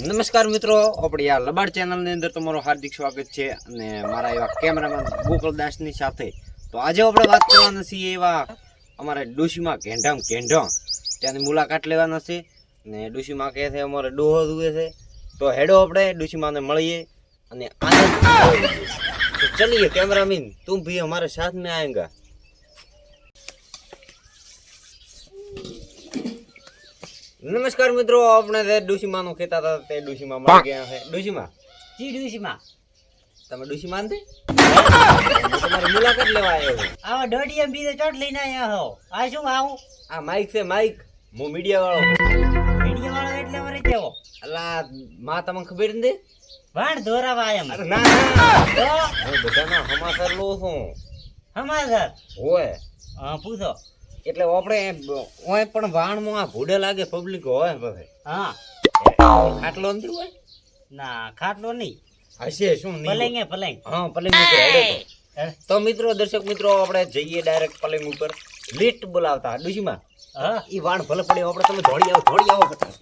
નમસ્કાર મિત્રો, આપણી આ લબાડ ચેનલની અંદર તમારું હાર્દિક સ્વાગત છે અને મારા એવા કેમેરામેન ગોકળદાસની સાથે. તો આજે આપણે વાત કરવાના છીએ એવા અમારા ડોશીમાં ઘેંઢા ત્યાંની મુલાકાત લેવાના છે ને ડોશીમાં કહે છે અમારે ડોહો દુએ છે. તો હેડો આપણે ડોશીમાને મળીએ અને આનંદ કરીએ. તો ચलिए कैमरामैन, तुम भी हमारे साथ में आएगा. નમસ્કાર મિત્રો, આપણે તે ડોશીમાનો કહેતા હતા તે ડોશીમા મળી ગયા છે. ડોશીમા જી ડુસીમાં તમે ડોશીમાન થી તમારી મુલાકાત લેવા આવ્યો છું. આવા દોઢિયા બીજો ચોટ લઈને આયા હો. આ શું આવું આ માઈક છે, માઈક. હું મીડિયા વાળો છું. વિડિયો વાળો એટલે વરે જેવો અલા માં તમને ખબર નથી? વાણ દોરાવા આયા અરે મને. ના ના, તો હું બધાના સમાચાર લઉં છું. સમાચાર હોય હા પૂછો. એટલે આપણે ઓય પણ વાણમાં આ ભૂડે લાગે પબ્લિક હોય પછી હા ખાટલો નથી હોય? ના ખાટલો નહીં, હશે શું નહીં? પલંગે પલંગ. હા પલંગ ઉપર હેડો તો. તો મિત્રો, દર્શક મિત્રો, આપણે જઈએ ડાયરેક્ટ પલંગ ઉપર. લીટ બોલાવતા ડુશીમાં હા ઈ વાણ ભલે પડ્યો, આપણે તમે દોડી આવો કરતા.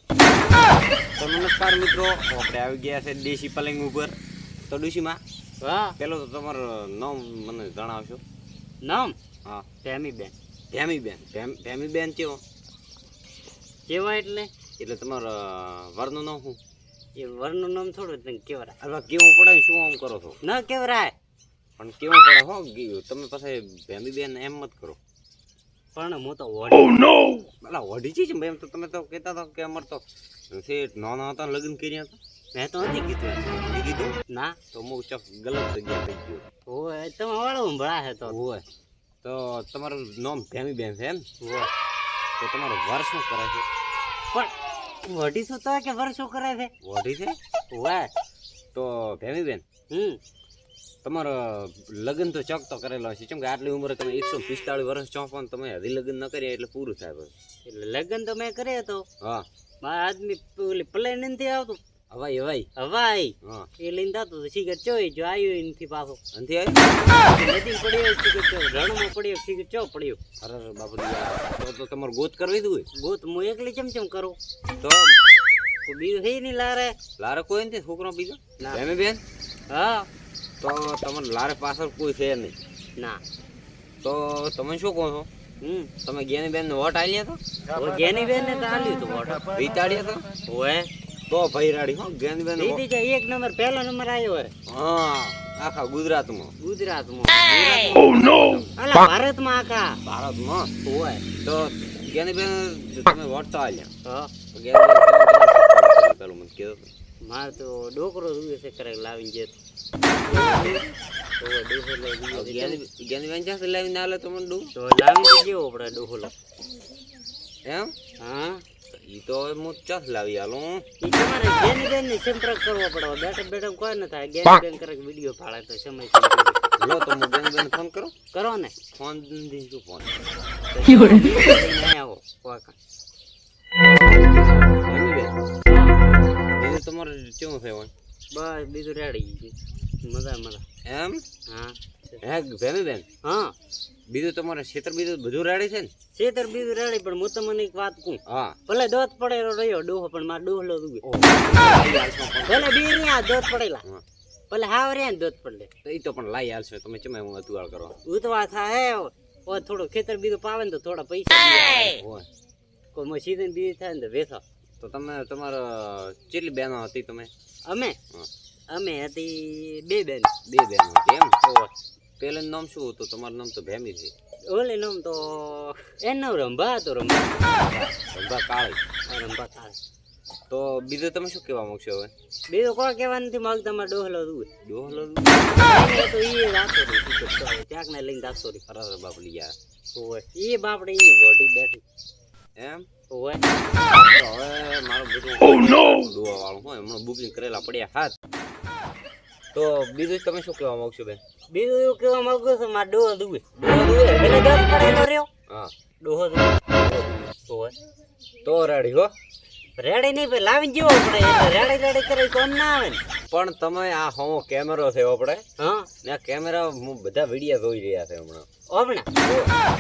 તો નમસ્કાર મિત્રો, આપણે આવી ગયા છે દેશી પલંગ ઉપર. તો ડુશીમાં હા પેલો તો તમારું નામ મને જણાવશો? નામ હા, પ્રેમીબેન. ભેમીબેન કેવો? કેવા એટલે એટલે તમારા વરનું નામ શું? એ વરનું નામ થોડું તને કેવરાય. અથવા કેવું પડે ને શું આમ કરો છો? ન કેવરાય પણ કેવું પડે હો, તમે પછી ભેમીબેન એમ મત કરો. પણ હું તો ઓઢી. પેલા ઓઢી છે એમ તો તમે તો કહેતા હતા કે અમારે તો નાના હતા લગ્ન કર્યા હતા. મેં તો નથી કીધું. એ કીધું ના તો હું ચક ગલત જગ્યા થઈ ગયો. હોય તમે વાળો ઉંભળા છે તો હોય તો તમારું નામ ભેમીબેન છે એમ? હોય તો તમારો વર શું કરે છે? પણ વઢી શું તો કે વર શું કરે છે? ઓઢી છે? હોય તો ભેમીબેન તમારો લગ્ન તો ચક તો કરેલો છે, કેમ કે આટલી ઉંમરે તમે 145 વર્ષ છો પણ તમે હજી લગ્ન ન કર્યા એટલે પૂરું થાય પછી. એટલે લગ્ન તો મેં કર્યો હતો. હા મારા આદમી ઓલી પ્લેન નથી આવતું હવાઈ હવાઈ. હવાઈ હા એ લઈને જતો તો સિગરેટ ચોઈ જો આવ્યો નથી પાછો. નથી આવી? નદી પડ્યો સિગરેટ ચો, રણમાં પડ્યો સિગરેટ ચો પડ્યો. અરે બાપડી, તો તમારે ગોત કરવી હતું. ગોત હું એકલી ચમચમ કરું તો કોઈ બીજું છે નહીં લારે. લારે કોઈ નથી છોકરો બીજો? ના. ભેમીબેન હા તો તમારે લારે પાછળ કોઈ છે નહીં. ના તો તમે શું કહો છો? તમે જ્ઞાનીબેન ને વોટ આલ્યા હતા? જેની બેન ને તો આલ્યું હતું વોટ. વિતાડ્યા હતા? હોય તો ભાઈ રાડી હો જ્ઞાનીબેન. દીદી જે એક નંબર પહેલો નંબર આવ્યો હોય હા, આખા ગુજરાતમાં. ગુજરાતમાં. અલા ભારતમાં આખા ભારતમાં હોય. તો જ્ઞાનીબેન તમે વોટ તો આલ્યા. હા તો જ્ઞાનીબેન પેલું મને કહેતો હતો. મારે તો ડોકરો રૂએ છે કરે લાવીને જે જ્ઞાનીબેન ક્યાંથી લાવીને આલે તમને ડૂ? તો લાવીને જેવો આપણે ડોહલો. એમ? હા ઈ તો હવે હું ચાસ લાવી આલું. ઈ તમારે જ્ઞાનીબેન ને સંપર્ક કરવો પડે. બેઠા બેઠા કોઈ ન થાય. જ્ઞાનીબેન કરે વિડીયો ફાળે તો સમય લો તો હું જ્ઞાનીબેન ફોન કરો. કરો ને. ફોન દી શું ફોન? આવો જ્ઞાનીબેન બીજું તમારે કેવું છે હોય? બસ બીજું રેડી મજા મજા. એમ? હા હે ભેમીબેન, હા બીજું તમારે ક્ષેત્ર બીજું બધું રેડી છે ને? છેતર બીજું રેડી. પણ હું તમને એક વાત કહું. હા. ભલે દોત પડેલો રહ્યો ડોહો, પણ મારો ડોહલો રૂએ. ઓહો, લાઈ આલશો પણ. ભલે બી રહ્યા દોત પડેલા, હા. ભલે હાવ રહ્યા ને દોત પડે તો ઈ તો પણ લાઈ આલશો. તમે ચમે હું અતુવાળ કરવા? ઉતવા થાય હે થોડો ખેતર બીજું પાવે ને તો થોડા પૈસા બી આવે. હોય કોઈ માં સીઝન બીજી થાય ને તો વેચો. તો તમે તમારા કેટલી બહેનો હતી તમે? અમે હા. અમે હતી બે બેન. બે બહેનો હતી એમ? પેલું નામ શું હતું? તમારું નામ તો ભેમી છે. ઓલે નામ તો એનું રંભા હતો. રંભા રંભા કાળી. રંભા થાય. તો બીજું તમે શું કહેવા માંગશો હવે? બીજું કોઈ કહેવા નથી માંગતા. તમારે ડોહલો રૂએ ડોહલો? તો ઈ રાખતો રહી ત્યાંક ને લઈને રાખતો રહી. અરે બાપલી યાર. હોય ઈ બાપડે ઈ વોટી બેઠી એમ? હોય. તો હવે મારું બધું ડોવા વાળું હોય હમણાં બુકિંગ કરેલા પડ્યા હાથ. તો બીજું તમે શું કહેવા માંગશો બેન? બીજું એવું કેવા માંગુ છું. મારે ડોહો દુવે. ડોહો દુવે એટલે દસ પડેલો રહ્યો. હા. ડોહો દુવે હોય તો રેડી હો. રેડી નહીં ભાઈ લાવીને જેવો પડે. એટલે રેડી રેડી કરે કોમ ના આવે ને. પણ તમે આ હોમો કેમેરો છે આપણે હા ને આ કેમેરા બધા વિડીયો જોઈ રહ્યા છે હમણાં હમણાં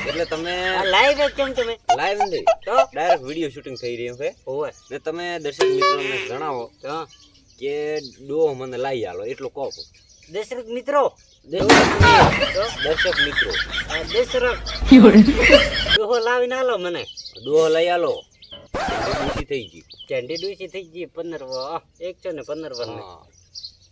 એટલે તમે લાઈવ કેમ તમે લાઈવ નથી તો ડાયરેક્ટ વિડીયો શૂટિંગ થઈ રહ્યું છે હોય ને તમે દર્શક મિત્રોને જણાવો હા કે ડોહ મને લાવી આલો એટલું કહો દશરથ મિત્રો દર્શક મિત્રો દશરથ ડોહો લાવીને આલો મને ડોહ લઈ આલો ડૂસી થઈ ગઈ કેન્ડી ડુસી થઈ ગઈ 15 115 વર હા.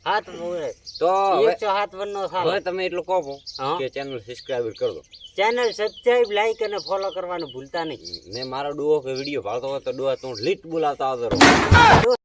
હાથ હોય તો હવે 107 વર નો હવે સાલ તમે એટલું કહો હા. કે ચેનલ સબસ્ક્રાઇબ કરી દો ચેનલ સબસ્ક્રાઇબ લાઈક અને ફોલો કરવાનું ભૂલતા નહીં ને મારો ડોહ કે વિડીયો ભાળતો હોય તો ડોહ તું લીટ બોલાવતા આવતો રહો